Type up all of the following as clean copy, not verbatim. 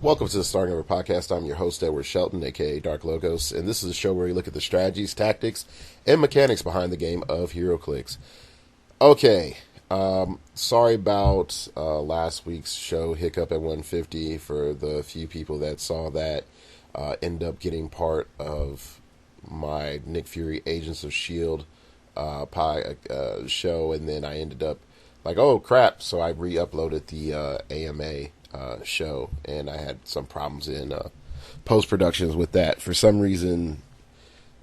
Welcome to the Starting Over Podcast. I'm your host, Edward Shelton, aka Dark Logos, and this is a show where we look at the strategies, tactics, and mechanics behind the game of HeroClix. Okay, sorry about last week's show, Hiccup at 150, for the few people that saw that. End up getting part of my Nick Fury Agents of S.H.I.E.L.D. Show, and then I ended up like, oh crap, so I re-uploaded the AMA show, and I had some problems in post-productions with that. For some reason,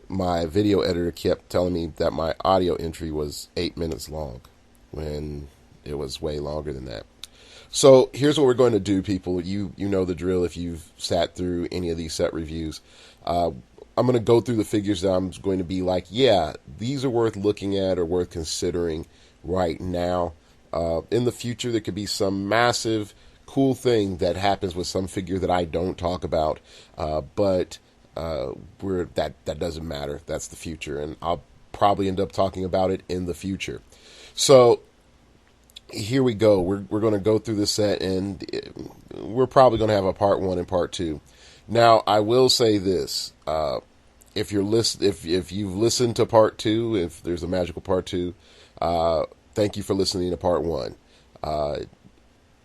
my video editor kept telling me that my audio entry was 8 minutes long, when it was way longer than that. So here's what we're going to do, people. You know the drill if you've sat through any of these set reviews. I'm going to go through the figures that I'm going to be like, yeah, these are worth looking at or worth considering right now. In the future, there could be some massive cool thing that happens with some figure that I don't talk about, but that doesn't matter. That's the future, and I'll probably end up talking about it in the future. So here we go. We're going to go through this set, and we're probably going to have a part 1 and part 2. Now, I will say this: if you've listened to part 2, if there's a magical part 2, thank you for listening to part 1.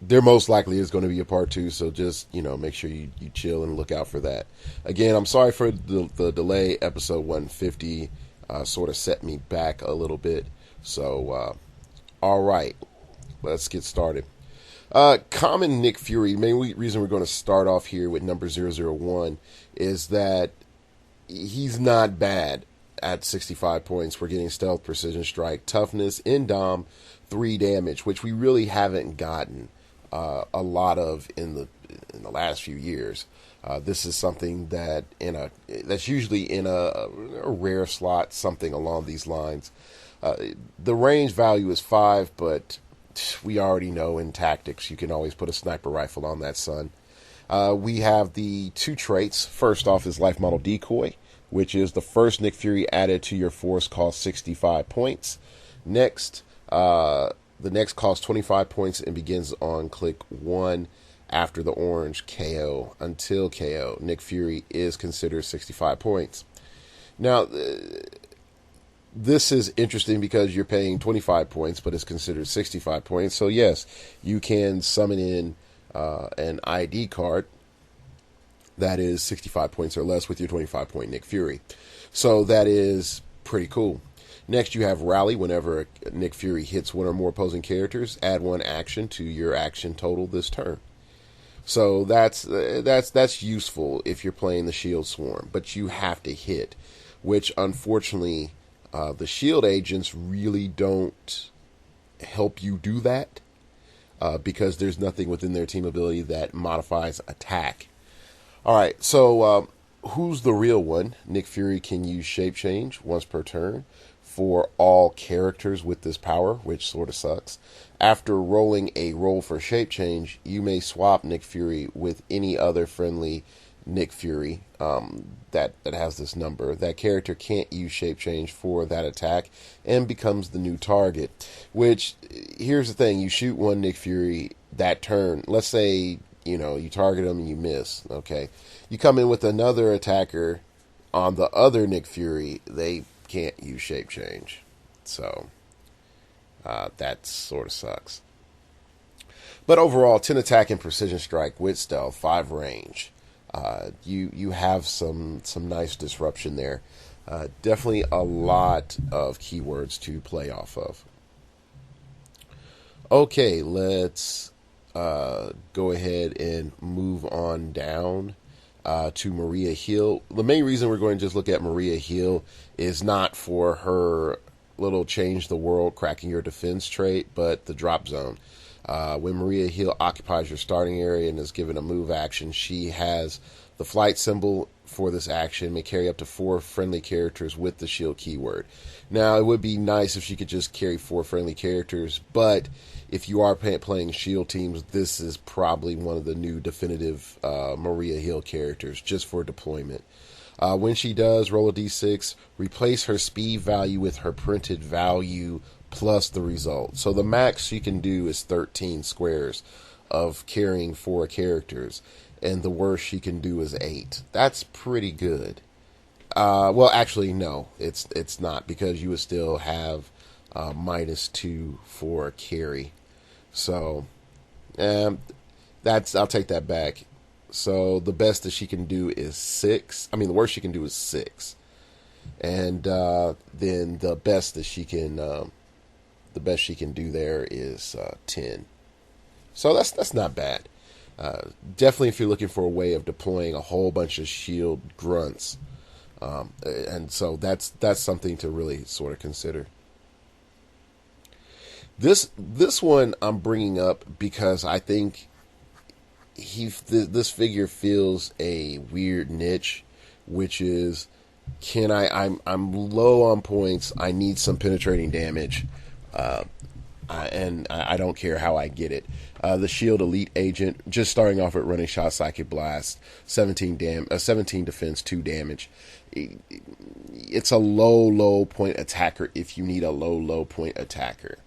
There most likely is going to be a part 2, so just, make sure you chill and look out for that. Again, I'm sorry for the delay. Episode 150 sort of set me back a little bit. So, all right, let's get started. Common Nick Fury, the main reason we're going to start off here with number 001 is that he's not bad at 65 points. We're getting stealth, precision strike, toughness, indom, 3 damage, which we really haven't gotten a lot of in the last few years. This is something that that's usually in a rare slot, something along these lines. The range value is 5, but we already know in tactics you can always put a sniper rifle on that son. We have the 2 traits. First off is Life Model Decoy, which is the first Nick Fury added to your force, costs 65 points. Next, the next costs 25 points and begins on click 1 after the orange KO. Until KO, Nick Fury is considered 65 points. Now, this is interesting because you're paying 25 points, but it's considered 65 points. So yes, you can summon in an ID card that is 65 points or less with your 25 point Nick Fury. So that is pretty cool. Next, you have Rally. Whenever Nick Fury hits one or more opposing characters, add 1 action to your action total this turn. So that's useful if you're playing the Shield Swarm, but you have to hit, which unfortunately the Shield agents really don't help you do that because there's nothing within their team ability that modifies attack. All right, so who's the real one? Nick Fury can use Shape Change once per turn for all characters with this power, which sort of sucks. After rolling a roll for Shape Change, you may swap Nick Fury with any other friendly Nick Fury that has this number. That character can't use Shape Change for that attack and becomes the new target. Which, here's the thing, you shoot one Nick Fury that turn. Let's say, you target him and you miss. Okay. You come in with another attacker on the other Nick Fury, they can't use Shape Change. So that sort of sucks. But overall, 10 attack and precision strike with stealth, 5 range. You have some nice disruption there. Definitely a lot of keywords to play off of. Okay, let's go ahead and move on down to Maria Hill. The main reason we're going to just look at Maria Hill is not for her little change the world, cracking your defense trait, but the drop zone. When Maria Hill occupies your starting area and is given a move action, she has the flight symbol for this action, may carry up to 4 friendly characters with the shield keyword. Now, it would be nice if she could just carry 4 friendly characters, but if you are playing shield teams, this is probably one of the new definitive Maria Hill characters just for deployment. When she does, roll a d6, replace her speed value with her printed value plus the result. So the max she can do is 13 squares of carrying 4 characters. and the worst she can do is 8. That's pretty good. Well, actually, no, it's not, because you would still have -2 for carry. So, I'll take that back. So the best that she can do is 6. I mean, the worst she can do is 6, and then the best she can do there is 10. So that's not bad. Definitely, if you're looking for a way of deploying a whole bunch of shield grunts, and so that's something to really sort of consider. This one I'm bringing up because I think this figure fills a weird niche, which is, I'm low on points. I need some penetrating damage, and I don't care how I get it. The Shield Elite Agent, just starting off at running shot, Psychic Blast, 17 defense, 2 damage. It's a low point attacker if you need a low point attacker.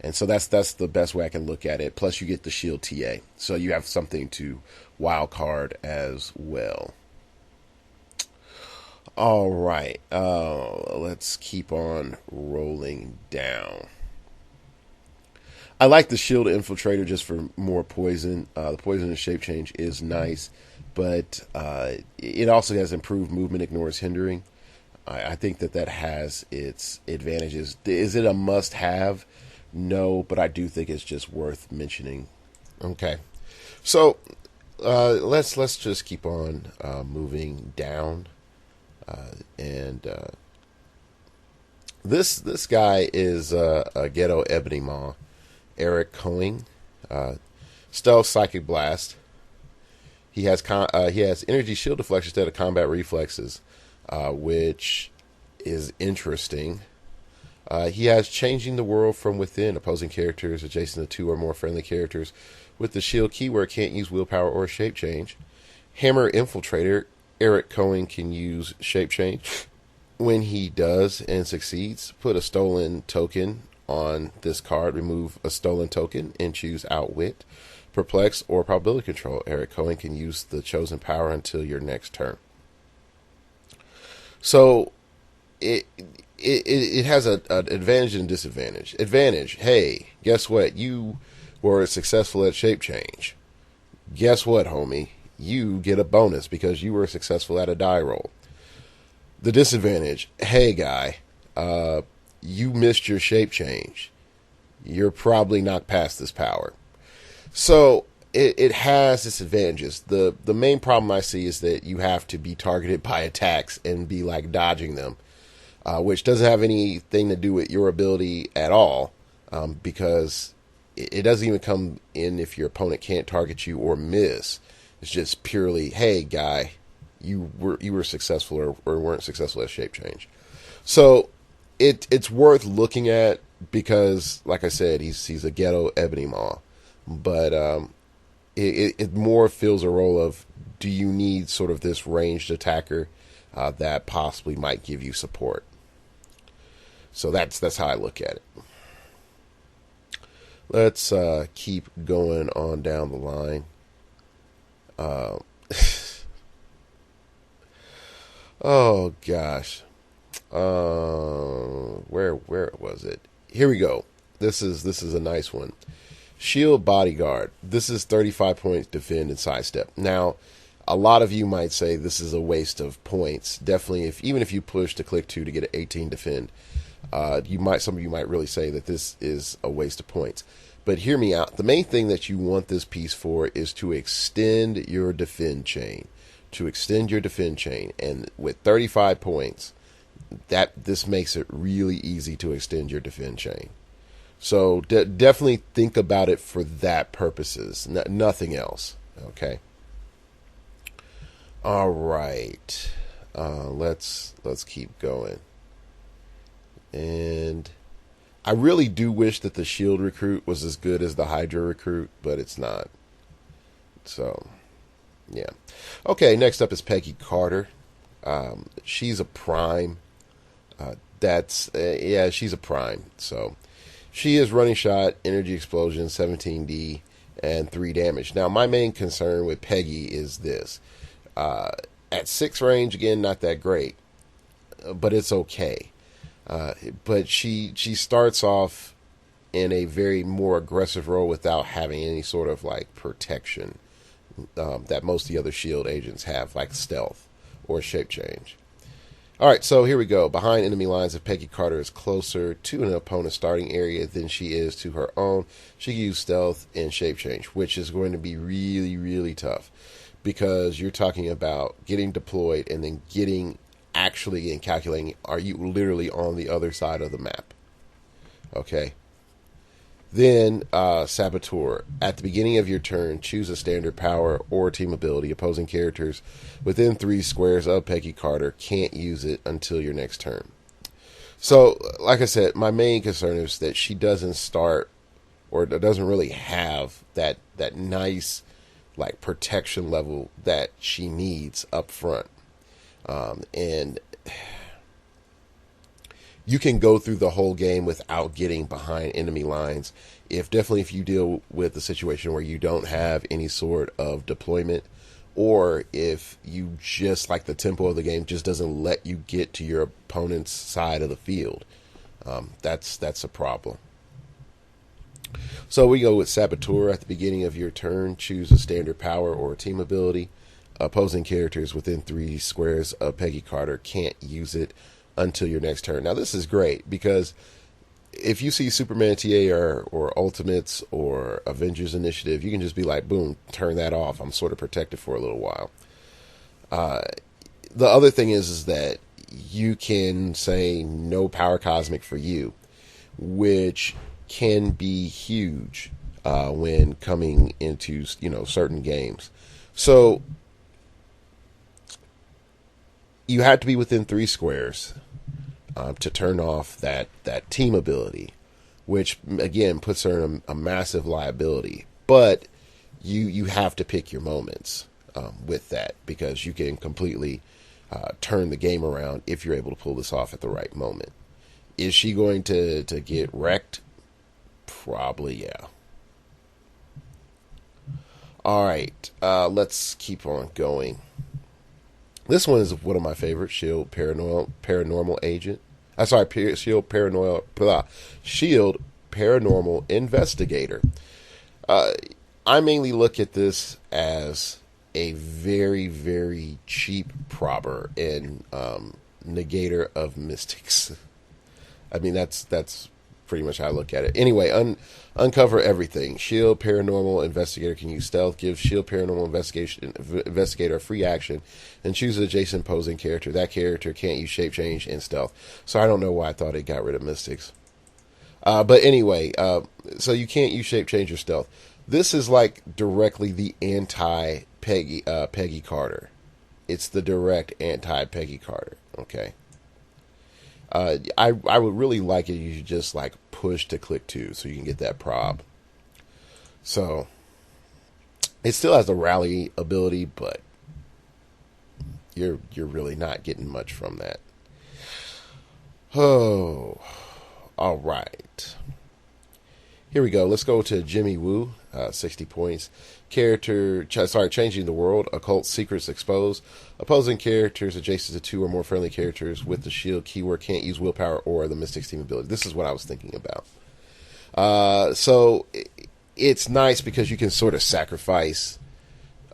And so that's the best way I can look at it. Plus, you get the Shield TA, so you have something to wild card as well. All right, let's keep on rolling down. I like the Shield Infiltrator just for more poison. The poison and shape change is nice, but it also has improved movement, ignores hindering. I think that has its advantages. Is it a must-have? No, but I do think it's just worth mentioning. Okay, so let's just keep on moving down, and this guy is a Ghetto Ebony Maw, Eric Coing, Stealth Psychic Blast. He has Energy Shield Deflection instead of Combat Reflexes, which is interesting. He has Changing the World from Within. Opposing characters adjacent to 2 or more friendly characters with the shield keyword can't use willpower or shape change. Hammer Infiltrator. Eric Cohen can use shape change. When he does and succeeds, put a stolen token on this card. Remove a stolen token and choose Outwit, Perplex, or Probability Control. Eric Cohen can use the chosen power until your next turn. So it has an advantage and disadvantage. Advantage, hey, guess what? You were successful at shape change. Guess what, homie? You get a bonus because you were successful at a die roll. The disadvantage, hey, guy, you missed your shape change. You're probably not past this power. So it has its advantages. The main problem I see is that you have to be targeted by attacks and be like dodging them. Which doesn't have anything to do with your ability at all, because it doesn't even come in if your opponent can't target you or miss. It's just purely, hey, guy, you were successful or weren't successful at shape change. So it's worth looking at because, like I said, he's a Ghetto Ebony Maw, but it more fills a role of, do you need sort of this ranged attacker that possibly might give you support. So that's how I look at it. Let's keep going on down the line. Oh gosh, where was it? Here we go. This is a nice one. Shield Bodyguard. This is 35 points defend and sidestep. Now, a lot of you might say this is a waste of points. Definitely, even if you push to click 2 to get an 18 defend, some of you might really say that this is a waste of points. But hear me out. The main thing that you want this piece for is to extend your defend chain. And with 35 points, this makes it really easy to extend your defend chain. So definitely think about it for that purposes, nothing else. Okay. All right. Let's keep going. And I really do wish that the Shield recruit was as good as the Hydra recruit, but it's not. So, yeah. Okay, next up is Peggy Carter. She's a prime. She's a prime. So, she is running shot, energy explosion, 17D, and 3 damage. Now, my main concern with Peggy is this. At 6 range, again, not that great, but it's okay. But she starts off in a very more aggressive role without having any sort of like protection that most of the other shield agents have, like stealth or shape change. All right, so here we go. Behind enemy lines, if Peggy Carter is closer to an opponent's starting area than she is to her own, she can use stealth and shape change, which is going to be really, really tough because you're talking about getting deployed and then getting actually and calculating, are you literally on the other side of the map? Okay. Then, Saboteur. At the beginning of your turn, choose a standard power or team ability. Opposing characters within 3 squares of Peggy Carter can't use it until your next turn. So, like I said, my main concern is that she doesn't start or doesn't really have that nice like protection level that she needs up front. And you can go through the whole game without getting behind enemy lines. If you deal with a situation where you don't have any sort of deployment, or if you just like the tempo of the game just doesn't let you get to your opponent's side of the field, that's a problem. So we go with Saboteur. At the beginning of your turn, choose a standard power or a team ability. Opposing characters within 3 squares of Peggy Carter can't use it until your next turn. Now, this is great because if you see Superman TA or Ultimates or Avengers Initiative, you can just be like, boom, turn that off. I'm sort of protected for a little while. The other thing is that you can say no power cosmic for you, which can be huge when coming into certain games. So you have to be within 3 squares to turn off that team ability, which again puts her in a massive liability. But you have to pick your moments with that, because you can completely turn the game around if you're able to pull this off at the right moment. Is she going to get wrecked? Probably, yeah. All right, let's keep on going. This one is one of my favorites, Shield Paranormal Agent. Shield Paranormal Investigator. I mainly look at this as a very, very cheap probber and negator of mystics. I mean, that's pretty much how I look at it. Anyway, uncover everything. Shield Paranormal Investigator can use stealth. Give Shield Paranormal Investigator a free action and choose an adjacent opposing character. That character can't use shape change and stealth. So I don't know why I thought it got rid of mystics. But anyway, so you can't use shape change or stealth. This is like directly the anti-Peggy Carter. It's the direct anti-Peggy Carter. Okay. I would really like it if you should just like push to click 2 so you can get that prob. So it still has the rally ability, but you're really not getting much from that. Oh, all right. Here we go. Let's go to Jimmy Woo, 60 points. Changing the world. Occult secrets exposed. Opposing characters adjacent to 2 or more friendly characters with the shield keyword can't use willpower or the Mystics team ability. This is what I was thinking about. So it's nice because you can sort of sacrifice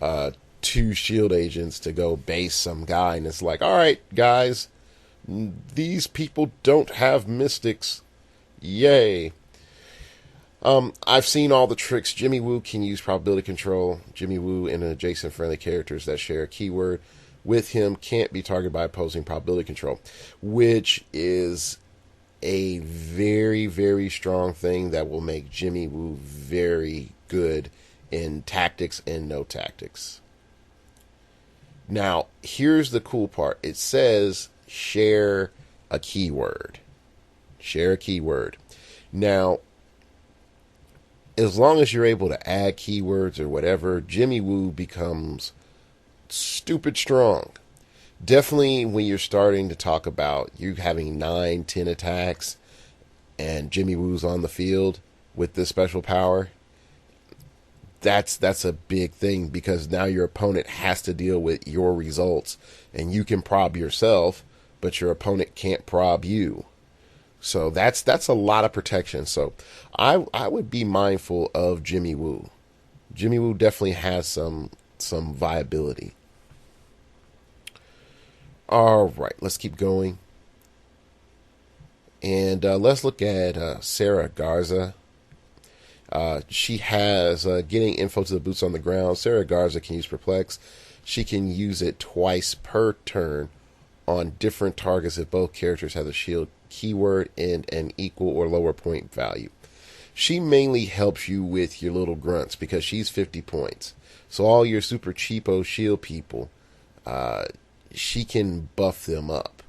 2 shield agents to go base some guy, and it's like, all right, guys, these people don't have mystics. Yay. I've seen all the tricks. Jimmy Woo can use probability control. Jimmy Woo and adjacent friendly characters that share a keyword with him can't be targeted by opposing probability control, which is a very, very strong thing that will make Jimmy Woo very good in tactics and no tactics. Now, here's the cool part. It says share a keyword. Share a keyword. Now, as long as you're able to add keywords or whatever, Jimmy Woo becomes stupid strong. Definitely when you're starting to talk about you having 9, 10 attacks and Jimmy Woo's on the field with this special power, that's a big thing, because now your opponent has to deal with your results, and you can prob yourself, but your opponent can't prob you. So that's a lot of protection. So I would be mindful of Jimmy Woo. Jimmy Woo definitely has some viability. All right, let's keep going. And let's look at Sarah Garza. She has getting info to the boots on the ground. Sarah Garza can use Perplex. She can use it twice per turn on different targets if both characters have the shield keyword and an equal or lower point value. She mainly helps you with your little grunts because she's 50 points. So all your super cheapo shield people, she can buff them up.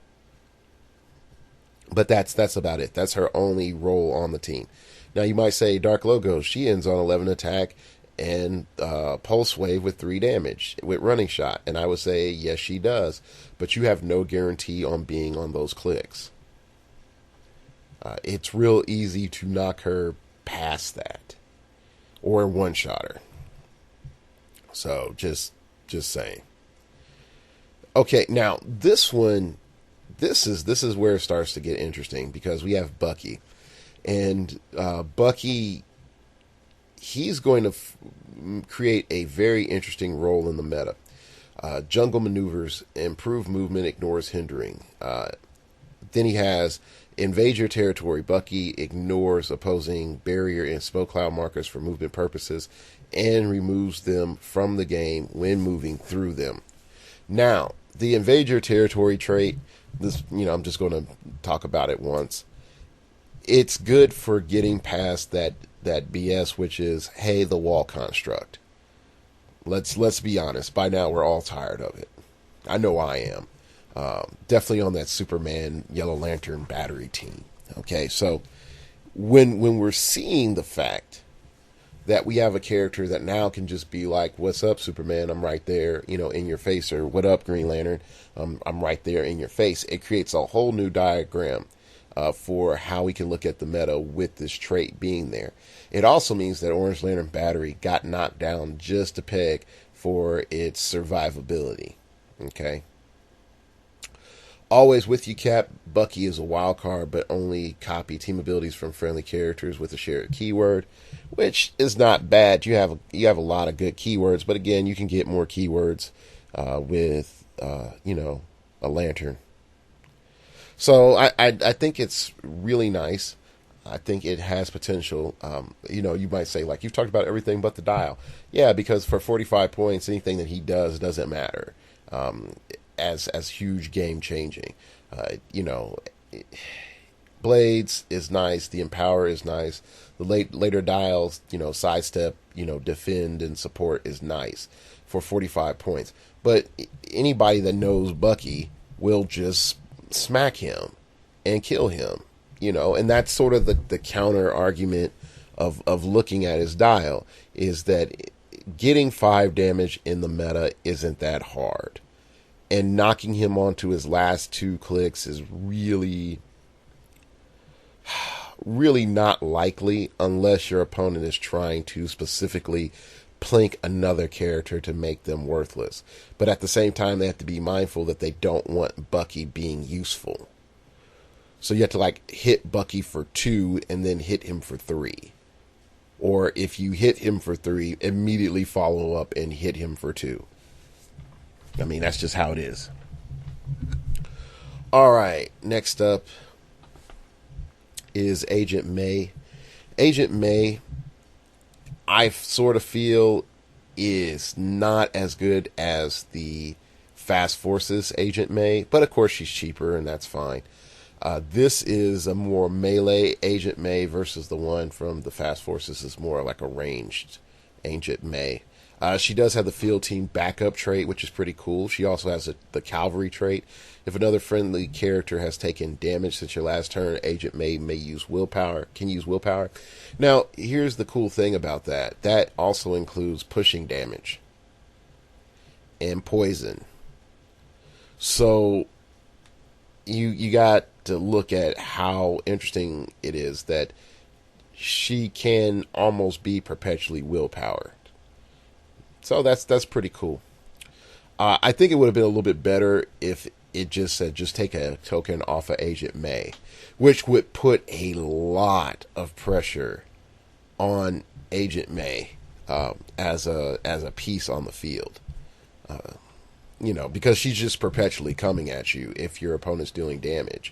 But that's about it. That's her only role on the team. Now you might say Dark Logo, she ends on 11 attack and Pulse Wave with 3 damage with Running Shot. And I would say yes, she does. But you have no guarantee on being on those clicks. It's real easy to knock her past that, or one-shot her. So just saying. Okay, now this one, this is where it starts to get interesting, because we have Bucky, and Bucky, he's going to create a very interesting role in the meta. Jungle maneuvers, improve movement, ignores hindering. Then he has invade your territory. Bucky ignores opposing barrier and spell cloud markers for movement purposes and removes them from the game when moving through them. Now, the invade your territory trait, this, I'm just going to talk about it once. It's good for getting past that BS, which is, hey, the wall construct. Let's be honest. By now, we're all tired of it. I know I am. Definitely on that Superman Yellow Lantern battery team. Okay, so when we're seeing the fact that we have a character that now can just be like, "What's up, Superman? I'm right there, in your face," or "What up, Green Lantern? I'm right there in your face." It creates a whole new diagram for how we can look at the meta with this trait being there. It also means that Orange Lantern battery got knocked down just a peg for its survivability. Okay. Always with you, Cap. Bucky is a wild card, but only copy team abilities from friendly characters with a shared keyword, which is not bad. You have a lot of good keywords, but again, you can get more keywords with a lantern. So I think it's really nice. I think it has potential. You might say, like, you've talked about everything but the dial. Yeah, because for 45 points, anything that he does doesn't matter. As huge game changing. Blades is nice. The Empower is nice. The later dials, sidestep, defend and support is nice for 45 points. But anybody that knows Bucky will just smack him and kill him, and that's sort of the counter argument of looking at his dial, is that getting 5 damage in the meta isn't that hard. And knocking him onto his last 2 clicks is really, really not likely unless your opponent is trying to specifically plink another character to make them worthless. But at the same time, they have to be mindful that they don't want Bucky being useful. So you have to hit Bucky for 2 and then hit him for 3. Or if you hit him for 3, immediately follow up and hit him for 2. I mean, that's just how it is. All right, next up is Agent May. Agent May, I sort of feel, is not as good as the Fast Forces Agent May, but of course she's cheaper, and that's fine. This is a more melee Agent May versus the one from the Fast Forces is more like a ranged Agent May. She does have the field team backup trait, which is pretty cool. She also has the cavalry trait. If another friendly character has taken damage since your last turn, Agent May can use willpower. Now, here's the cool thing about that. That also includes pushing damage and poison. So you got to look at how interesting it is that she can almost be perpetually willpower. So that's pretty cool. I think it would have been a little bit better if it just said just take a token off of Agent May, which would put a lot of pressure on Agent May as a piece on the field. Because she's just perpetually coming at you if your opponent's doing damage.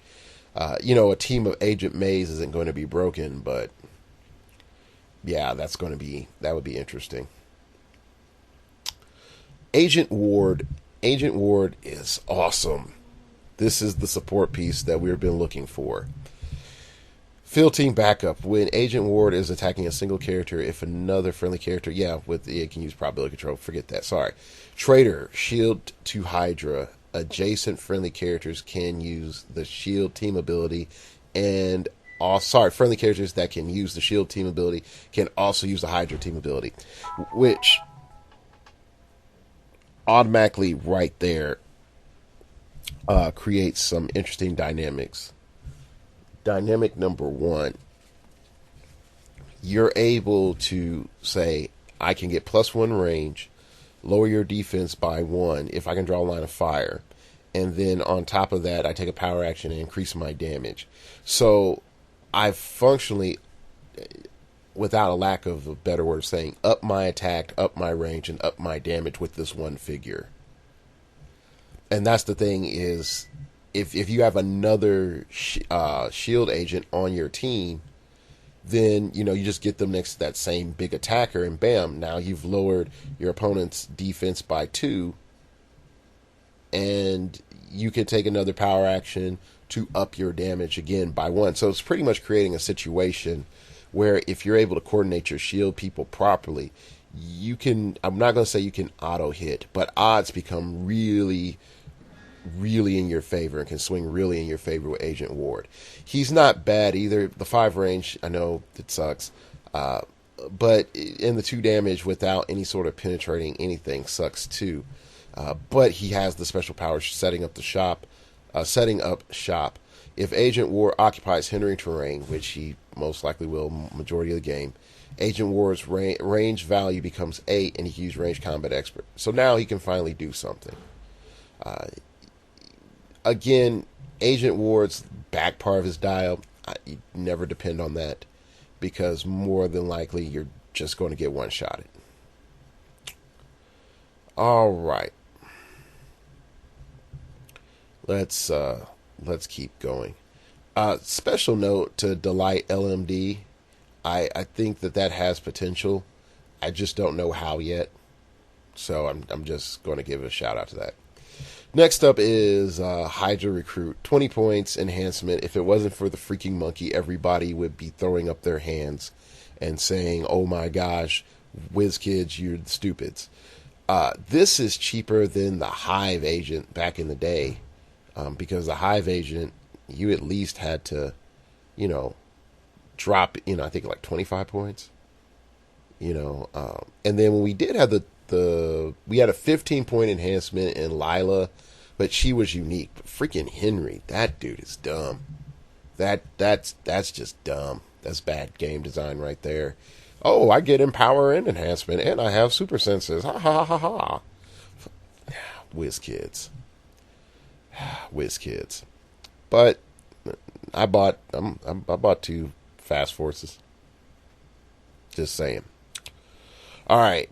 A team of Agent Mays isn't going to be broken, but yeah, that would be interesting. Agent Ward. Agent Ward is awesome. This is the support piece that we've been looking for. Field team backup. When Agent Ward is attacking a single character, if another friendly character, it can use probability control. Forget that. Sorry. Traitor. Shield to Hydra. Adjacent friendly characters can use the shield team ability, and friendly characters that can use the shield team ability can also use the Hydra team ability, which automatically right there creates some interesting dynamics. Dynamic number one, you're able to say, I can get +1 range, lower your defense by 1 if I can draw a line of fire, and then on top of that, I take a power action and increase my damage. So I've functionally, without a lack of a better word of saying, up my attack, up my range, and up my damage with this one figure. And that's the thing is, if you have another shield agent on your team, then you just get them next to that same big attacker, and bam, now you've lowered your opponent's defense by 2, and you can take another power action to up your damage again by 1. So it's pretty much creating a situation where if you're able to coordinate your shield people properly, you can, I'm not going to say you can auto hit, but odds become really, really in your favor and can swing really in your favor with Agent Ward. He's not bad either. The 5 range, I know it sucks, but in the 2 damage without any sort of penetrating anything sucks too. But he has the special power setting up shop. If Agent Ward occupies hindering terrain, which he most likely will majority of the game, Agent Ward's range value becomes 8, and he can use range combat expert. So now he can finally do something. Again, Agent Ward's back part of his dial, you never depend on that, because more than likely you're just going to get one-shotted. All right. Let's keep going. Special note to Delight LMD. I think that has potential. I just don't know how yet. So I'm just going to give a shout out to that. Next up is Hydra Recruit. 20 points enhancement. If it wasn't for the freaking monkey, everybody would be throwing up their hands and saying, oh my gosh, whiz kids, you're the stupids. This is cheaper than the Hive agent back in the day. Because the Hive agent, you at least had to, drop, I think like 25 points. And then when we did have we had a 15-point enhancement in Lila, but she was unique. But freaking Henry, that dude is dumb. That's just dumb. That's bad game design right there. Oh, I get empower and enhancement, and I have super senses. Ha ha ha ha. Whiz kids. Whiz kids. But I bought 2 fast forces. Just saying. All right.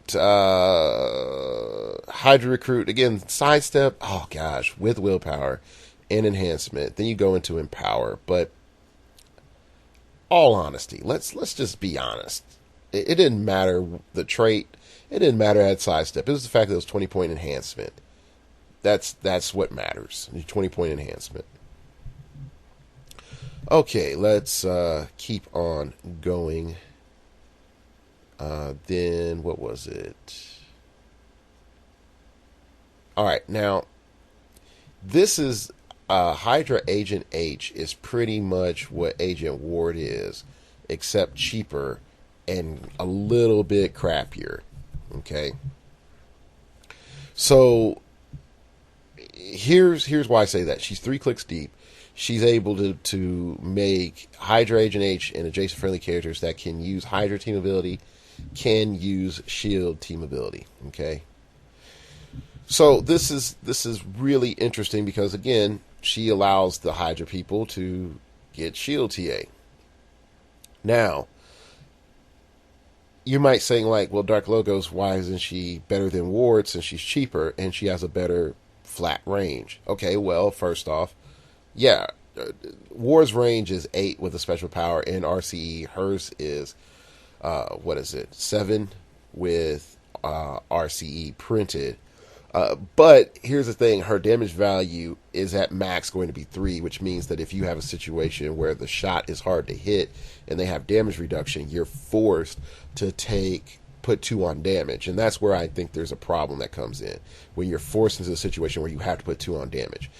Hydra Recruit again. Sidestep. Oh gosh, with willpower and enhancement. Then you go into empower. But all honesty, let's just be honest. It didn't matter the trait. It didn't matter it had sidestep. It was the fact that it was 20-point enhancement. That's what matters. 20-point enhancement. Okay, let's keep on going. Then what was it? All right, now this is Hydra Agent H is pretty much what Agent Ward is, except cheaper and a little bit crappier. Okay, so here's why I say that. She's 3 clicks deep. she's able to make Hydra Agent H and adjacent friendly characters that can use Hydra team ability can use Shield team ability. Okay, so this is really interesting because again, she allows the Hydra people to get Shield TA. Now, you might say like, well, Dark Logos, why isn't she better than Ward since she's cheaper and she has a better flat range? Okay, well, first off, yeah, Ward's range is 8 with a special power in RCE. Hers is what is it, 7 with RCE printed. But here's the thing, her damage value is at max going to be 3, which means that if you have a situation where the shot is hard to hit and they have damage reduction, you're forced to put 2 on damage. And that's where I think there's a problem that comes in, when you're forced into a situation where you have to put 2 on damage.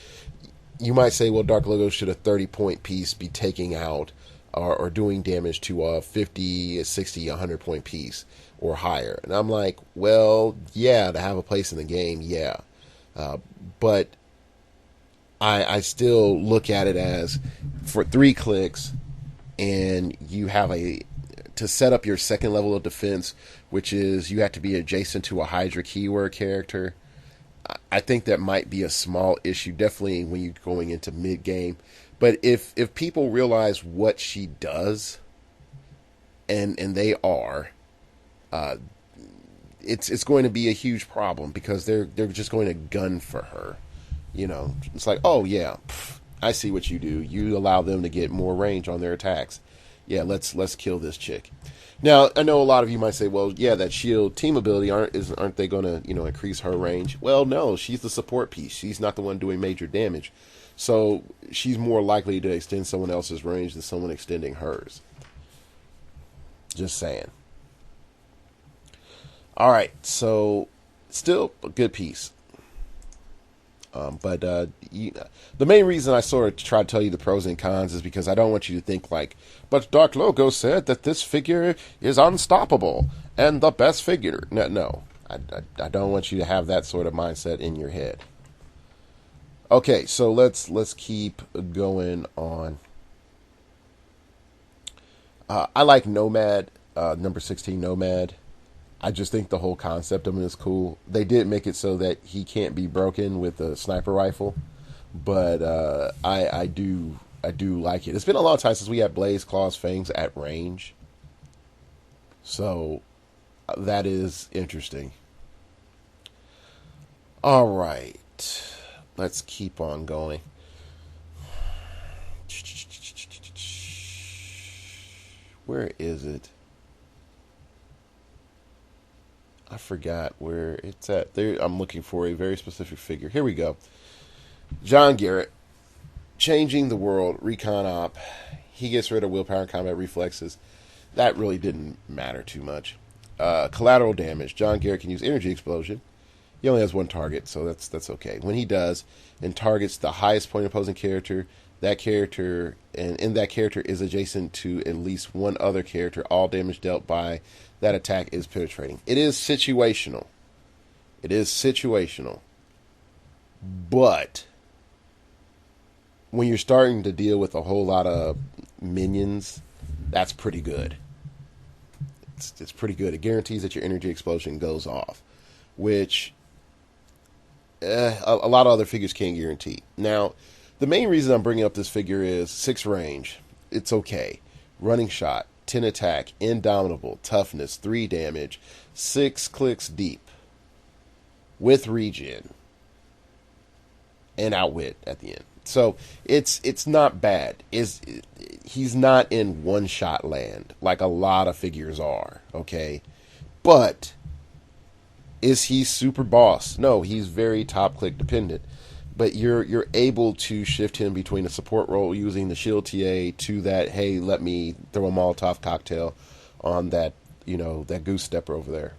You might say, well, Dark Logos, should a 30-point piece be taking out or doing damage to a 50, 60, 100-point piece or higher? And I'm like, well, yeah, to have a place in the game, yeah. But I still look at it as, for 3 clicks, and you have to set up your second level of defense, which is you have to be adjacent to a Hydra keyword character. I think that might be a small issue, definitely when you're going into mid-game. But if people realize what she does, and they are, it's going to be a huge problem because they're just going to gun for her. You know, it's like, oh yeah, I see what you do. You allow them to get more range on their attacks. Yeah, let's kill this chick. Now, I know a lot of you might say, well, yeah, that shield team ability, aren't they going to, increase her range? Well, no, she's the support piece. She's not the one doing major damage. So she's more likely to extend someone else's range than someone extending hers. Just saying. All right, so still a good piece. But the main reason I sort of try to tell you the pros and cons is because I don't want you to think like, but Dark Logo said that this figure is unstoppable and the best figure. No, I don't want you to have that sort of mindset in your head. Okay, so let's keep going on. I like Nomad, number 16 Nomad. I just think the whole concept of him is cool. They did make it so that he can't be broken with a sniper rifle, but I do like it. It's been a long time since we had Blaze Claws Fangs at range, so that is interesting. All right, let's keep on going. Where is it? I forgot where it's at. There, I'm looking for a very specific figure. Here we go. John Garrett, changing the world, recon op. He gets rid of willpower and combat reflexes. That really didn't matter too much. Collateral damage. John Garrett can use energy explosion. He only has 1 target, so that's okay. When he does, and targets the highest point opposing character, that character, and in that character is adjacent to at least 1 other character, all damage dealt by that attack is penetrating. It is situational. But when you're starting to deal with a whole lot of minions, that's pretty good. It's pretty good. It guarantees that your energy explosion goes off, which a lot of other figures can't guarantee. Now, the main reason I'm bringing up this figure is 6 range. It's okay. Running shot. 10 attack, indomitable, toughness, 3 damage, 6 clicks deep, with regen, and outwit at the end. So it's not bad. He's not in one-shot land like a lot of figures are, okay? But is he super boss? No, he's very top click dependent. But you're able to shift him between a support role using the shield TA to that, hey, let me throw a Molotov cocktail on that, that goose stepper over there.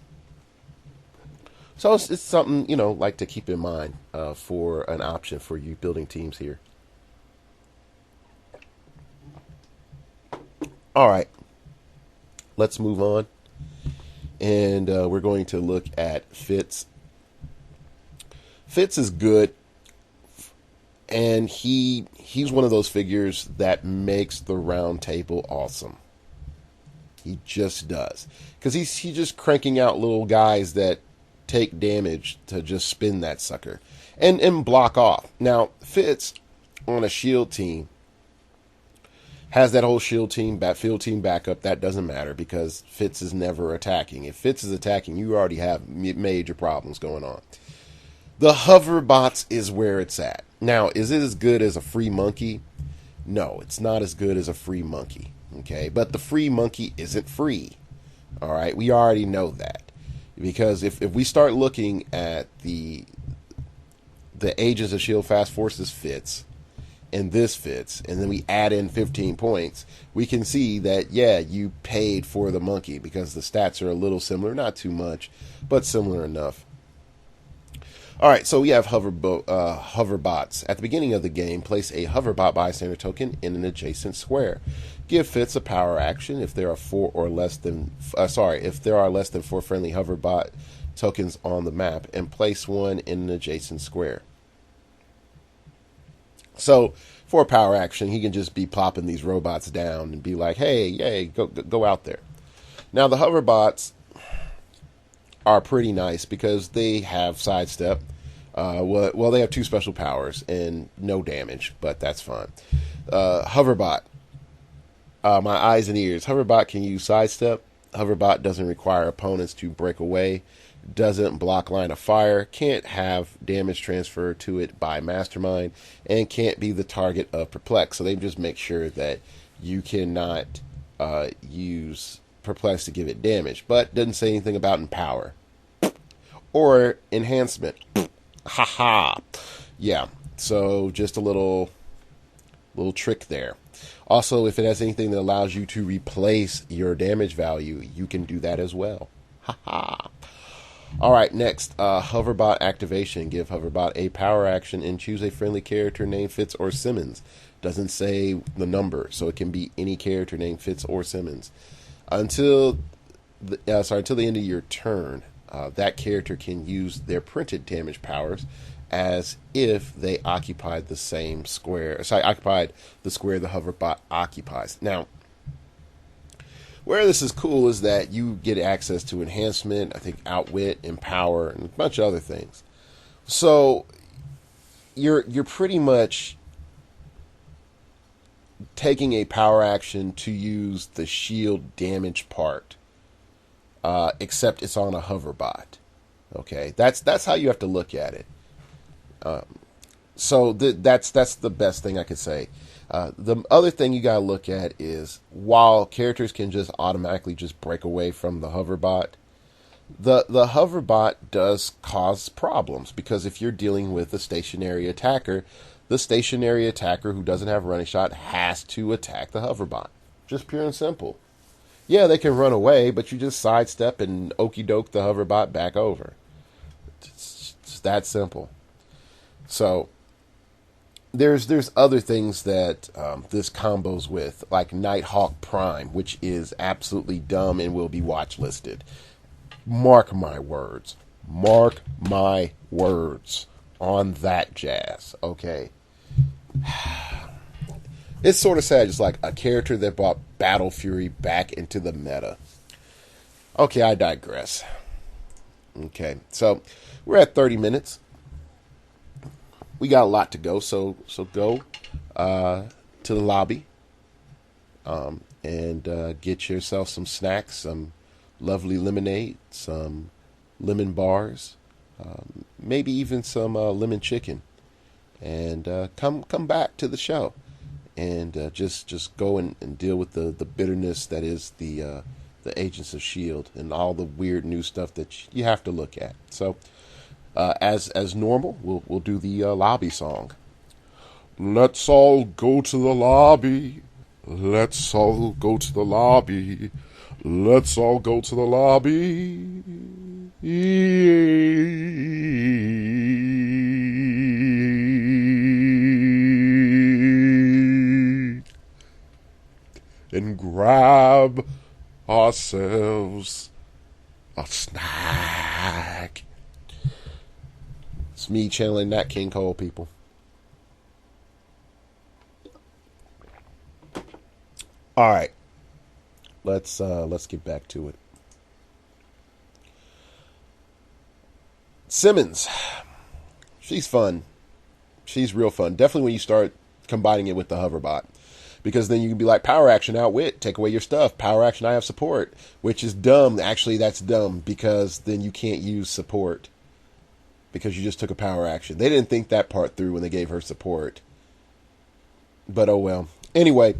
So it's something, like to keep in mind for an option for you building teams here. All right, let's move on. And we're going to look at Fitz. Fitz is good. And he's one of those figures that makes the round table awesome. He just does. Because he's just cranking out little guys that take damage to just spin that sucker and block off. Now, Fitz on a shield team has that whole shield team, field team backup. That doesn't matter because Fitz is never attacking. If Fitz is attacking, you already have major problems going on. The hover bots is where it's at. Now, is it as good as a free monkey? No, it's not as good as a free monkey. Okay, but the free monkey isn't free. All right, we already know that. Because if we start looking at the Agents of S.H.I.E.L.D. Fast Forces Fitz, and this Fitz, and then we add in 15 points, we can see that, yeah, you paid for the monkey because the stats are a little similar. Not too much, but similar enough. All right, so we have hover bots. At the beginning of the game, place a hoverbot bystander token in an adjacent square. Give Fitz a power action if there are less than 4 friendly hoverbot tokens on the map, and place one in an adjacent square. So for a power action, he can just be plopping these robots down and be like, "Hey, yay, go out there." Now the hoverbots are pretty nice because they have sidestep. Well, they have 2 special powers and no damage, but that's fine. Hoverbot, my eyes and ears. Hoverbot can use sidestep. Hoverbot doesn't require opponents to break away. Doesn't block line of fire. Can't have damage transfer to it by Mastermind, and can't be the target of Perplex. So they just make sure that you cannot use Perplex to give it damage, but doesn't say anything about Empower or Enhancement. Haha. Yeah, so just a little trick there. Also, if it has anything that allows you to replace your damage value, you can do that as well. Haha. All right, next, Hoverbot activation. Give Hoverbot a power action and choose a friendly character named Fitz or Simmons. Doesn't say the number, so it can be any character named Fitz or Simmons. Until the end of your turn, that character can use their printed damage powers as if they occupied the same square. Occupied the square the hoverbot occupies. Now, where this is cool is that you get access to enhancement, I think outwit, empower, and a bunch of other things. So you're pretty much taking a power action to use the shield damage part. Except it's on a hoverbot. Okay, that's how you have to look at it. So that's the best thing I could say. The other thing you gotta look at is while characters can just automatically just break away from the hoverbot, the hoverbot does cause problems because if you're dealing with a stationary attacker, the stationary attacker who doesn't have a running shot has to attack the hoverbot. Just pure and simple. Yeah, they can run away, but you just sidestep and okey doke the hoverbot back over. It's that simple. So there's other things that this combos with, like Nighthawk Prime, which is absolutely dumb and will be watch listed. Mark my words. Mark my words on that jazz. Okay. It's sort of sad, just like a character that brought Battle Fury back into the meta. Okay, I digress. Okay, so we're at 30 minutes. We got a lot to go, so go to the lobby and get yourself some snacks, some lovely lemonade, some lemon bars, maybe even some lemon chicken, and come back to the show. And just go and deal with the bitterness that is the Agents of S.H.I.E.L.D. and all the weird new stuff that you have to look at. So, as normal, we'll do the lobby song. Let's all go to the lobby. Let's all go to the lobby. Let's all go to the lobby. And grab ourselves a snack. It's me channeling Nat King Cole, people. All right, let's get back to it. Simmons, she's fun. She's real fun. Definitely when you start combining it with the hoverbot. Because then you can be like, power action, outwit, take away your stuff. Power action, I have support. Which is dumb. Actually, that's dumb because then you can't use support. Because you just took a power action. They didn't think that part through when they gave her support. But oh well. Anyway,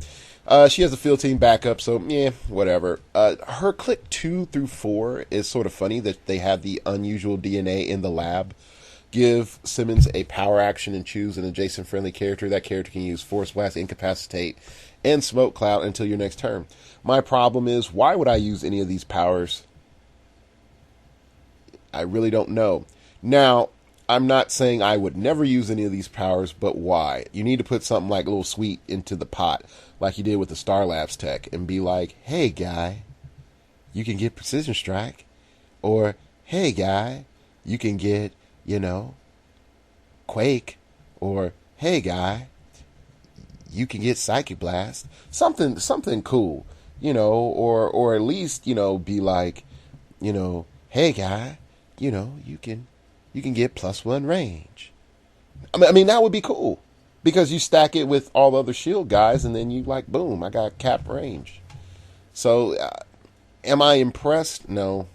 she has a field team backup, so yeah, whatever. Her click 2 through 4 is sort of funny that they have the unusual DNA in the lab. Give Simmons a power action and choose an adjacent friendly character. That character can use Force Blast, Incapacitate, and Smoke Cloud until your next turn. My problem is, why would I use any of these powers? I really don't know. Now, I'm not saying I would never use any of these powers, but why? You need to put something like a little sweet into the pot, like you did with the Star Labs tech, and be like, hey, guy, you can get Precision Strike. Or, hey, guy, you can get, Quake. Or, hey, guy, you can get Psychic Blast. Something cool, or at least, be like, hey, guy, you can get +1 range. I mean that would be cool because you stack it with all the other shield guys, and then you like boom, I got cap range. So, am I impressed? No.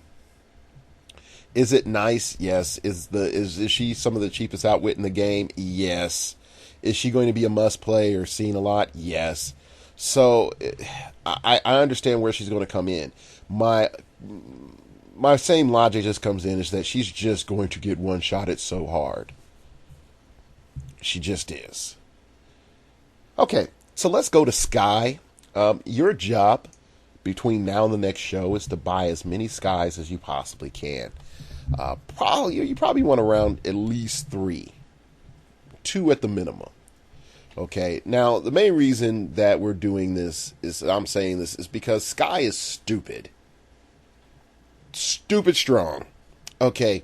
Is it nice? Yes. Is she some of the cheapest outwit in the game? Yes. Is she going to be a must play or seen a lot? Yes. So I understand where she's going to come in. My same logic just comes in is that she's just going to get one shot at so hard. She just is. Okay, so let's go to Sky. Your job between now and the next show is to buy as many Skies as you possibly can. You probably want around at least 3. 2 at the minimum. Okay, now the main reason that we're doing this I'm saying this is because Sky is stupid. Stupid strong. Okay,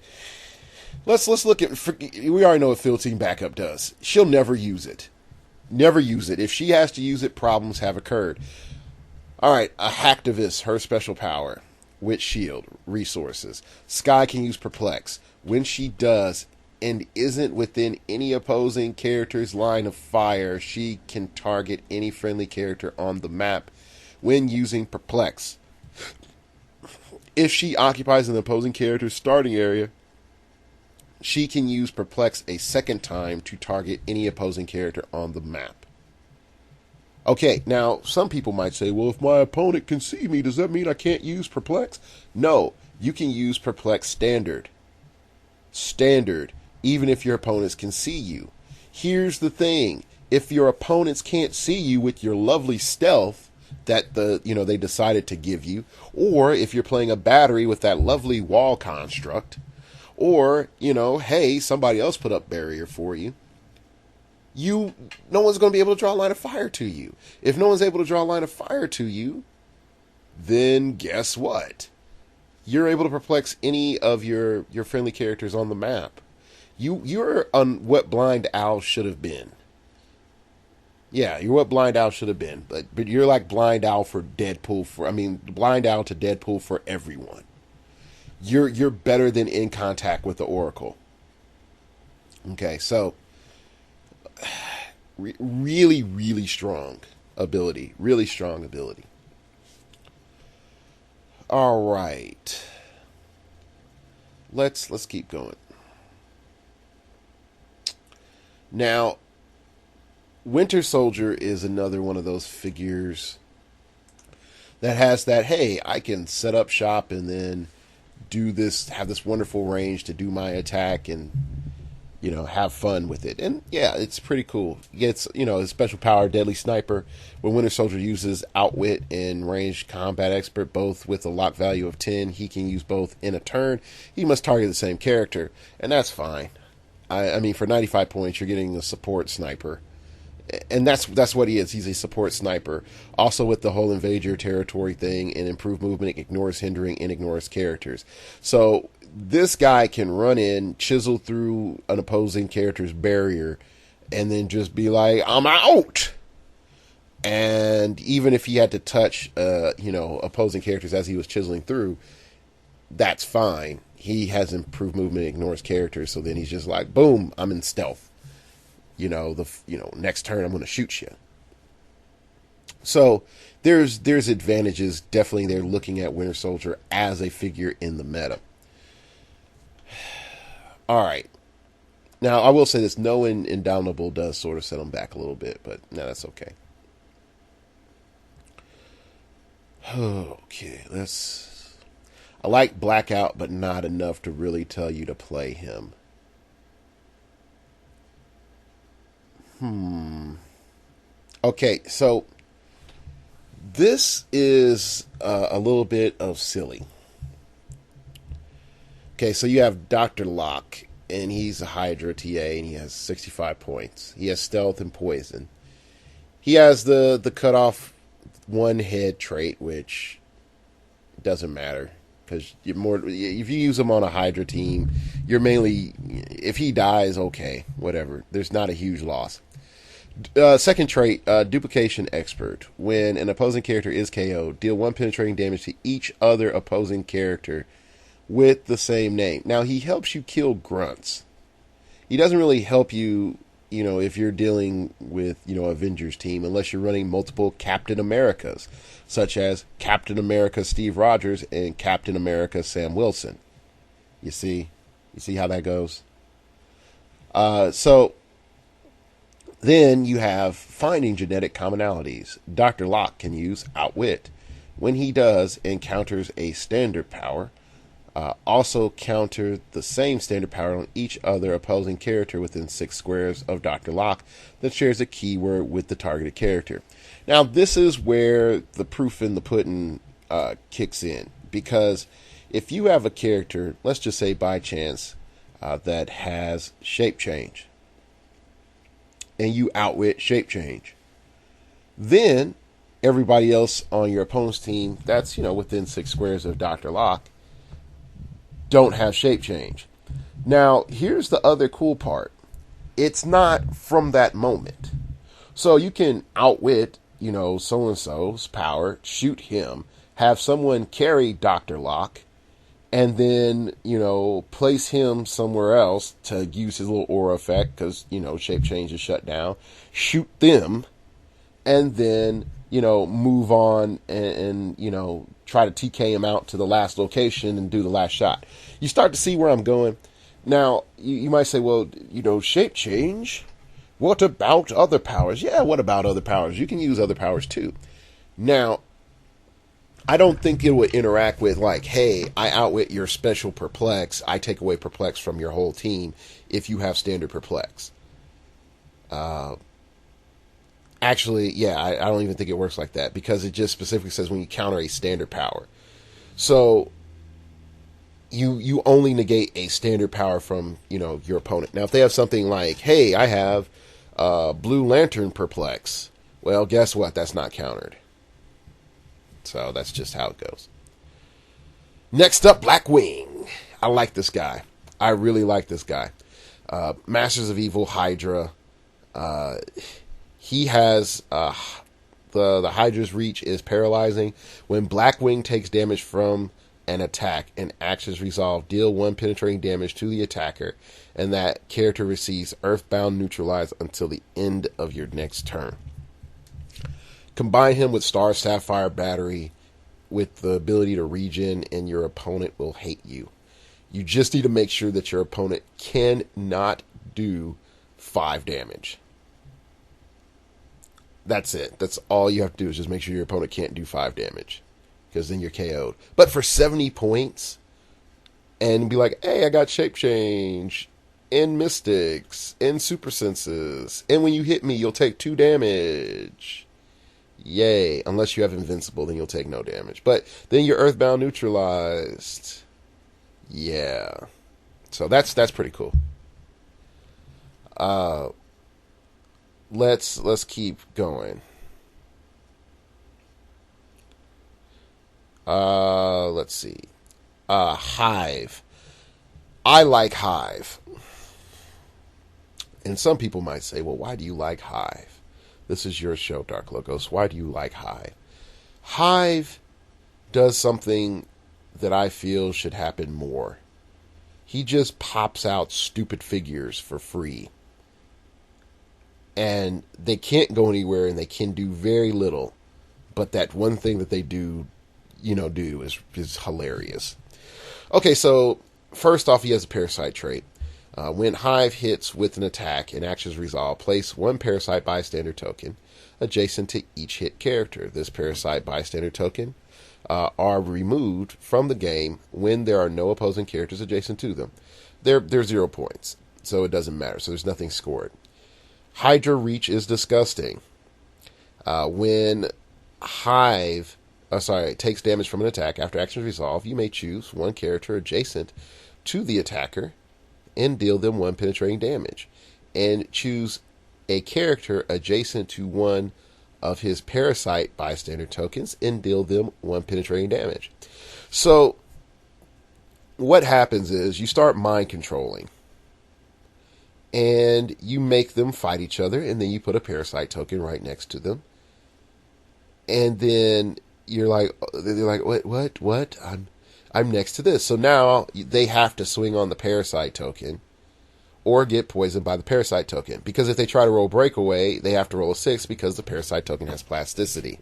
let's look at. We already know what field team backup does. She'll never use it. Never use it. If she has to use it, problems have occurred. All right, a hacktivist, her special power, Witch Shield, resources. Sky can use Perplex. When she does and isn't within any opposing character's line of fire, she can target any friendly character on the map when using Perplex. If she occupies an opposing character's starting area, she can use Perplex a second time to target any opposing character on the map. Okay, now some people might say, well, if my opponent can see me, does that mean I can't use Perplex? No, you can use Perplex standard. Standard, even if your opponents can see you. Here's the thing. If your opponents can't see you with your lovely stealth that they decided to give you, or if you're playing a battery with that lovely wall construct, or, hey, somebody else put up barrier for you, no one's going to be able to draw a line of fire to you. If no one's able to draw a line of fire to you, then guess what? You're able to perplex any of your friendly characters on the map. You're on what Blind Owl should have been. Yeah, you're what Blind Owl should have been. But you're like Blind Owl for Deadpool Blind Owl to Deadpool for everyone. You're better than In Contact with the Oracle. Okay, so really, really strong ability. Really strong ability. All right. Let's keep going. Now, Winter Soldier is another one of those figures that has that, hey, I can set up shop and then have this wonderful range to do my attack and, have fun with it. And yeah, it's pretty cool. He gets, his special power, Deadly Sniper, when Winter Soldier uses Outwit and Ranged Combat Expert, both with a lock value of 10, he can use both in a turn. He must target the same character, and that's fine. I mean, for 95 points, you're getting the support sniper. And that's what he is. He's a support sniper. Also with the whole invade your territory thing and improve movement, ignores hindering, and ignores characters. So this guy can run in, chisel through an opposing character's barrier, and then just be like, I'm out! And even if he had to touch, opposing characters as he was chiseling through, that's fine. He has improved movement, ignores characters, so then he's just like, boom, I'm in stealth. Next turn I'm going to shoot you. So there's advantages definitely. They're looking at Winter Soldier as a figure in the meta. All right. Now I will say this: no Indomitable does sort of set him back a little bit, but no, that's okay. Okay, I like Blackout, but not enough to really tell you to play him. Okay, so this is a little bit of silly. Okay, so you have Dr. Locke, and he's a Hydra TA, and he has 65 points. He has stealth and poison. He has the cut off one head trait, which doesn't matter because if you use him on a Hydra team, you're mainly, if he dies, okay, whatever. There's not a huge loss. Second trait, Duplication Expert. When an opposing character is KO'd, deal 1 penetrating damage to each other opposing character with the same name. Now, he helps you kill grunts. He doesn't really help you, if you're dealing with, Avengers team, unless you're running multiple Captain Americas, such as Captain America Steve Rogers and Captain America Sam Wilson. You see how that goes? So then you have finding genetic commonalities. Dr. Locke can use Outwit. When he does, encounters a standard power. Also counter the same standard power on each other opposing character within 6 squares of Dr. Locke that shares a keyword with the targeted character. Now, this is where the proof in the pudding kicks in. Because if you have a character, let's just say by chance, that has shape change, and you outwit shape change, then everybody else on your opponent's team that's, within 6 squares of Dr. Locke don't have shape change. Now, here's the other cool part. It's not from that moment. So you can outwit, so-and-so's power, shoot him, have someone carry Dr. Locke, and then, place him somewhere else to use his little aura effect because, shape change is shut down, shoot them, and then, move on and try to TK him out to the last location and do the last shot. You start to see where I'm going. Now, you might say, well, shape change. What about other powers? Yeah, what about other powers? You can use other powers too. Now, I don't think it would interact with like, hey, I outwit your special perplex. I take away perplex from your whole team if you have standard perplex. Actually, yeah, I don't even think it works like that because it just specifically says when you counter a standard power. So you only negate a standard power from, your opponent. Now, if they have something like, hey, I have Blue Lantern perplex, well, guess what? That's not countered. So that's just how it goes. Next up, Blackwing. I like this guy. I really like this guy. Masters of Evil, Hydra. He has the Hydra's reach is paralyzing. When Blackwing takes damage from an attack and actions resolve, deal 1 penetrating damage to the attacker, and that character receives Earthbound Neutralize until the end of your next turn. Combine him with Star Sapphire Battery with the ability to regen, and your opponent will hate you. You just need to make sure that your opponent cannot do 5 damage. That's it. That's all you have to do is just make sure your opponent can't do 5 damage. Because then you're KO'd. But for 70 points, and be like, hey, I got shape change, and mystics, and super senses, and when you hit me, you'll take 2 damage. Yay. Unless you have invincible, then you'll take no damage. But then you're earthbound neutralized. Yeah. So that's pretty cool. Let's keep going. Let's see. Hive. I like Hive. And some people might say, well, why do you like Hive? This is your show, Dark Logos. Why do you like Hive? Hive does something that I feel should happen more. He just pops out stupid figures for free. And they can't go anywhere and they can do very little. But that one thing that they do is hilarious. Okay, so first off, he has a parasite trait. When Hive hits with an attack and actions resolve, place one parasite bystander token adjacent to each hit character. This parasite bystander token are removed from the game when there are no opposing characters adjacent to them. They're 0 points, so it doesn't matter. So there's nothing scored. Hydra Reach is disgusting. When Hive takes damage from an attack after actions resolve, you may choose one character adjacent to the attacker and deal them one penetrating damage, and choose a character adjacent to one of his parasite bystander tokens and deal them one penetrating damage. So what happens is you start mind controlling and you make them fight each other, and then you put a parasite token right next to them, and then they're like, what? I'm next to this. So now they have to swing on the parasite token or get poisoned by the parasite token. Because if they try to roll breakaway, they have to roll a 6 because the parasite token has plasticity.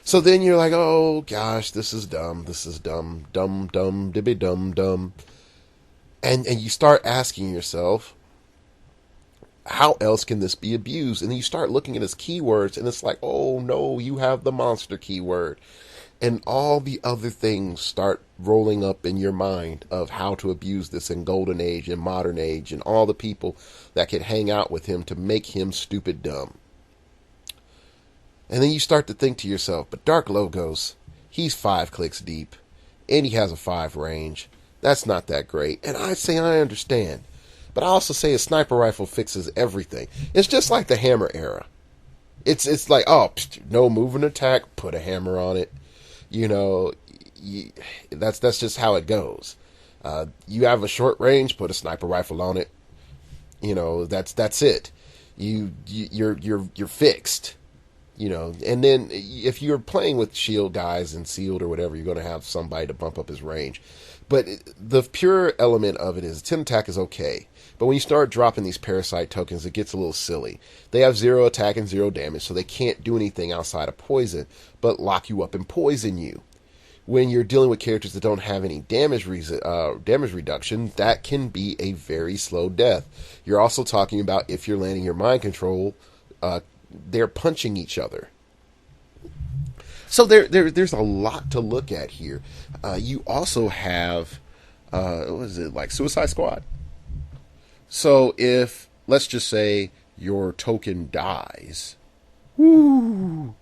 So then you're like, oh gosh, this is dumb. This is dumb. Dumb, dibby dumb. And you start asking yourself, how else can this be abused? And then you start looking at his keywords and it's like, oh no, you have the monster keyword. And all the other things start rolling up in your mind of how to abuse this in Golden Age and Modern Age and all the people that could hang out with him to make him stupid dumb. And then you start to think to yourself, but Dark Logos, he's 5 clicks deep and he has a 5 range. That's not that great. And I say I understand. But I also say a sniper rifle fixes everything. It's just like the hammer era. It's like, oh, no moving attack, put a hammer on it. That's just how it goes. You have a short range, put a sniper rifle on it. That's it. You're fixed. And then if you're playing with shield guys and sealed or whatever, you're going to have somebody to bump up his range. But the pure element of it is 10 attack is okay. But when you start dropping these parasite tokens, it gets a little silly. They have 0 attack and 0 damage, so they can't do anything outside of poison, but lock you up and poison you. When you're dealing with characters that don't have any damage reduction, that can be a very slow death. You're also talking about if you're landing your mind control, they're punching each other. So there's a lot to look at here. You also have, like Suicide Squad. So if, let's just say, your token dies, you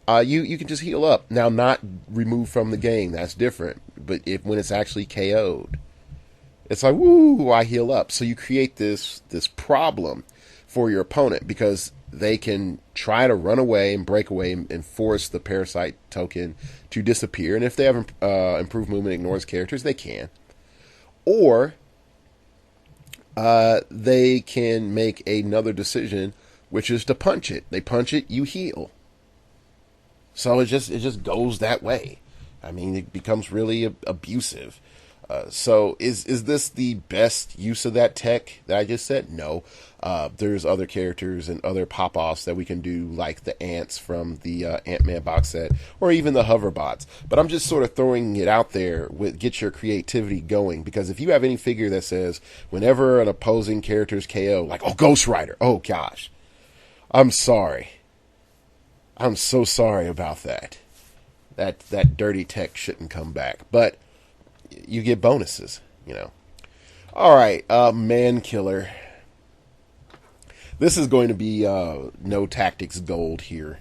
can just heal up. Now, not removed from the game, that's different. But when it's actually KO'd, it's like, woo, I heal up. So you create this problem for your opponent because they can try to run away and break away and force the parasite token to disappear. And if they have improved movement, ignores characters, they can. Or they can make another decision, which is to punch it. They punch it, you heal. So it just goes that way. I mean, it becomes really abusive. So is this the best use of that tech that I just said? No. There's other characters and other pop-offs that we can do, like the ants from the Ant-Man box set, or even the hoverbots. But I'm just sort of throwing it out there with get your creativity going, because if you have any figure that says whenever an opposing character is KO, like, oh, Ghost Rider, oh gosh, I'm sorry. I'm so sorry about that. That dirty tech shouldn't come back. But you get bonuses, All right, Man Killer. This is going to be no tactics gold here.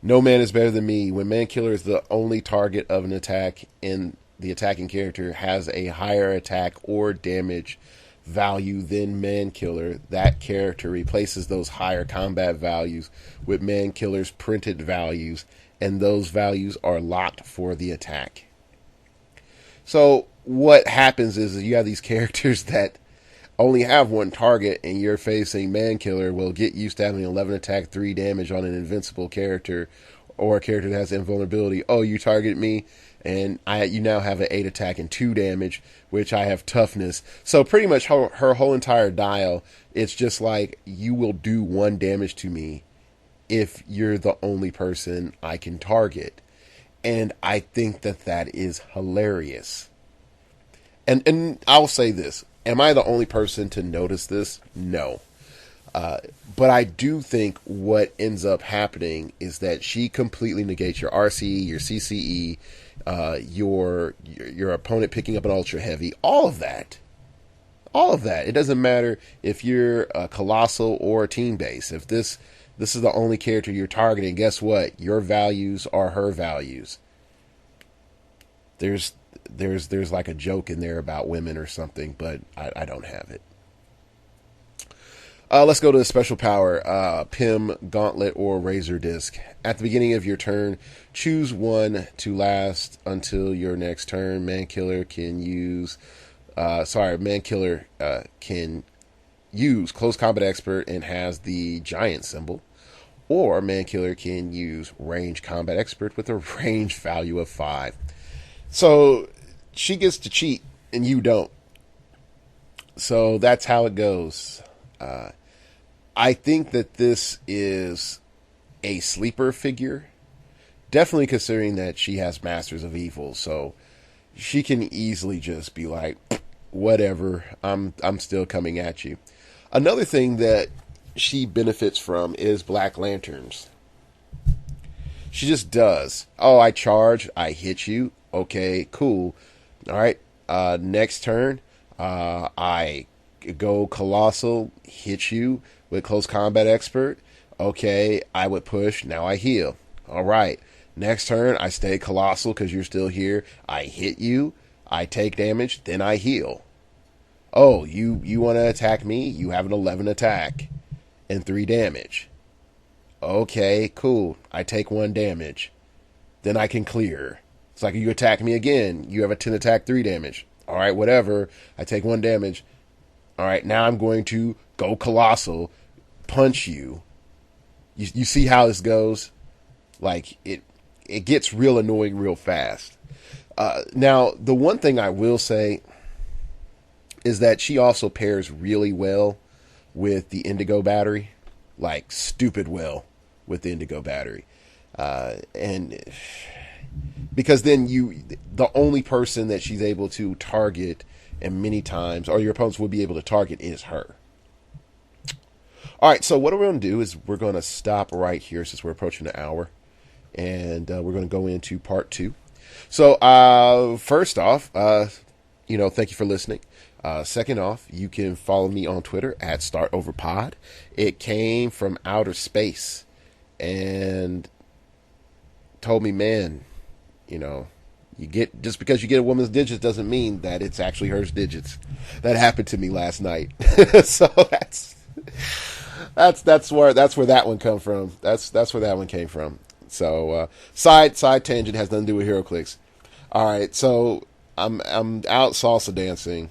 No man is better than me. When Man Killer is the only target of an attack and the attacking character has a higher attack or damage value than Man Killer, that character replaces those higher combat values with Man Killer's printed values, and those values are locked for the attack. So what happens is you have these characters that only have one target and you're facing Man Killer, will get used to having 11 attack, 3 damage on an invincible character or a character that has invulnerability. Oh, you target me, and you now have an 8 attack and 2 damage, which I have toughness. So pretty much her whole entire dial, it's just like, you will do 1 damage to me if you're the only person I can target. And I think that is hilarious. And I'll say this. Am I the only person to notice this? No. But I do think what ends up happening is that she completely negates your RCE, your CCE, your opponent picking up an ultra heavy, all of that. All of that. It doesn't matter if you're a colossal or a team base. If this is the only character you're targeting, guess what? Your values are her values. There's like a joke in there about women or something, but I don't have it. Let's go to the special power, Pim, Gauntlet, or Razor Disc. At the beginning of your turn, choose one to last until your next turn. Man Killer can use Close Combat Expert and has the giant symbol. Or Man Killer can use Range Combat Expert with a range value of 5. So she gets to cheat and you don't. So that's how it goes. I think that this is a sleeper figure. Definitely considering that she has Masters of Evil. So she can easily just be like, whatever, I'm still coming at you. Another thing that she benefits from is Black Lanterns. She just does. Oh, I charge, I hit you. Okay, cool. All right, next turn, I go Colossal, hit you with Close Combat Expert. Okay, I would push, now I heal. All right, next turn, I stay Colossal because you're still here. I hit you, I take damage, then I heal. Oh, you want to attack me? You have an 11 attack and 3 damage. Okay, cool. I take 1 damage. Then I can clear. It's like you attack me again. You have a 10 attack, 3 damage. All right, whatever. I take 1 damage. All right, now I'm going to go Colossal, punch you. You see how this goes? Like, it gets real annoying real fast. Now, the one thing I will say is that she also pairs really well with the Indigo battery. Like, stupid well with the Indigo battery. And because then the only person that she's able to target, and many times, or your opponents would be able to target, is her. All right, so what we're going to do is we're going to stop right here since we're approaching an hour, and we're going to go into part 2. So first off, thank you for listening. Second off, you can follow me on Twitter at StartOverPod. It came from outer space and told me, man, just because you get a woman's digits doesn't mean that it's actually her digits. That happened to me last night. So that's where that one come from. That's where that one came from. So side tangent, has nothing to do with heroclix. All right, so I'm out salsa dancing,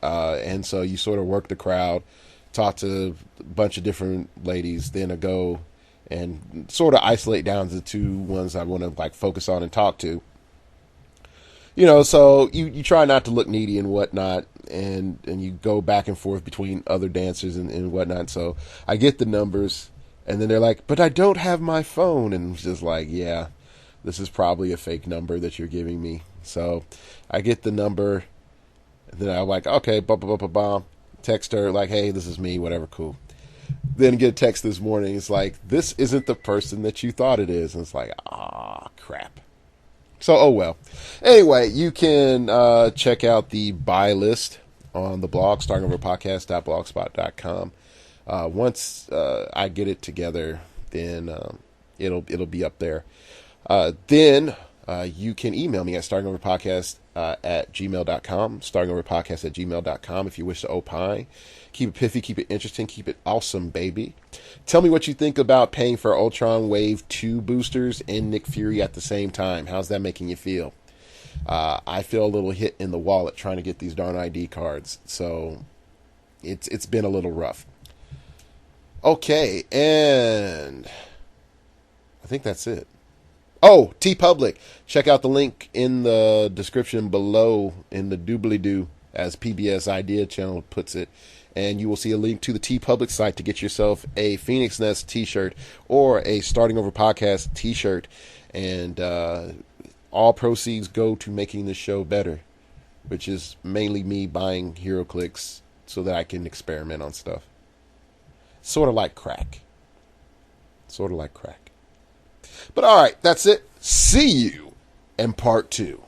and so you sort of work the crowd, talk to a bunch of different ladies, then I go and sort of isolate down to the 2 ones I want to like focus on and talk to. So you try not to look needy and whatnot, and you go back and forth between other dancers and whatnot. So I get the numbers, and then they're like, but I don't have my phone. And it's just like, yeah, this is probably a fake number that you're giving me. So I get the number, and then I'm like, okay, text her like, hey, this is me, whatever, cool. Then get a text this morning. It's like, this isn't the person that you thought it is. And it's like, crap. So, oh well. Anyway, you can check out the buy list on the blog, startingoverpodcast.blogspot.com. Once I get it together, then it'll be up there. Then you can email me at startingoverpodcast at gmail.com, startingoverpodcast@gmail.com if you wish to opine. Keep it piffy, keep it interesting, keep it awesome, baby. Tell me what you think about paying for Ultron Wave 2 boosters and Nick Fury at the same time. How's that making you feel? I feel a little hit in the wallet trying to get these darn ID cards. So it's been a little rough. Okay, and I think that's it. Oh, TeePublic. Check out the link in the description below in the doobly-doo, as PBS Idea Channel puts it. And you will see a link to the TeePublic site to get yourself a Phoenix Nest t-shirt or a Starting Over Podcast t-shirt. And all proceeds go to making the show better, which is mainly me buying heroclix so that I can experiment on stuff. Sort of like crack. Sort of like crack. But all right, that's it. See you in part 2.